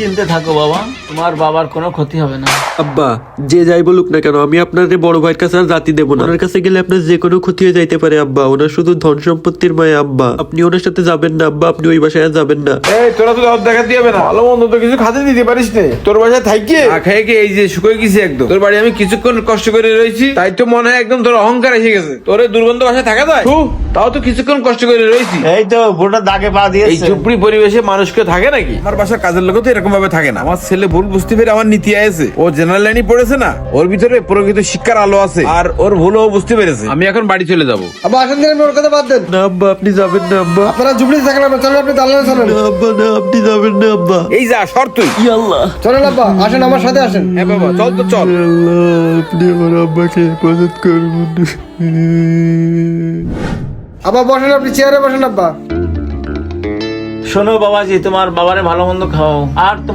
চিনতে থাকো বাবা, তোমার বাবার কোনো ক্ষতি হবে না। আব্বা, যে যাই বলুক না কেন, আমি আপনার বড় ভাইয়ের কাছে আর জাতি দেবো না। ওনার কাছে গেলে আপনার যে কোনো ক্ষতি হয়ে যাইতে পারে আব্বা। ওনার শুধু ধন সম্পত্তির মায়া আব্বা। আপনি ওনার সাথে যাবেন না আব্বা, আপনি ওই বাসায় আর যাবেন না। এই তোরা তো দেখা দিয়ে হবে না, ভালো মন্দ তো কিছু খাতে দিতে পারিস নে। তোর বাসায় থাকি খাই এই যে শুকিয়ে গেছি একদম। তোর বাড়ি আমি কিছুক্ষণ কষ্ট করে রয়েছি, তাই তো মনে হয় একদম তোর অহংকার এসে গেছে। তোর এই দুর্গন্ধ বাসায় থাকা যায়? তাও তো কিছুক্ষণ কষ্ট করে রয়েছি। এই তো ভোটার দাগে পা এই দিয়েছে। ঝুপড়ি পরিবেশে মানুষ কেউ থাকে নাকি? আমার বাসার কাজের লোক তো এরকম ভাবে থাকে না। আমার ছেলে ভুল বুঝতে পেরে আমার নীতি আছে। ও জেনারেল লাইনে পড়েছে না, ওর ভিতরে প্রকৃত শিক্ষার আলো আছে, আর ওর ভুলও বুঝতে পেরেছে। আমি এখন বাড়ি চলে যাবো। আব্বা আসেন দিন, ওর কথা বাদ দেন। না আব্বা, আপনি যাবেন না আব্বা। আপনারা জুবলিতে থাকেন, চলেন আপনি দালানে চলেন। না আব্বা, না আপনি যাবেন না আব্বা। এই যা সর তুই। আল্লাহ, চলেন আব্বা, আসেন আমার সাথে আসেন। হ্যাঁ বাবা, চল তো চল। আল্লাহ, আপনি আমার আব্বাকে হেফাজত করুন। আব্বা বসেন, আপনি চেয়ারে বসেন আব্বা। শোনো বাবাজি, তোমার বাবারে ভালো মন্দ খাও, আর তোমার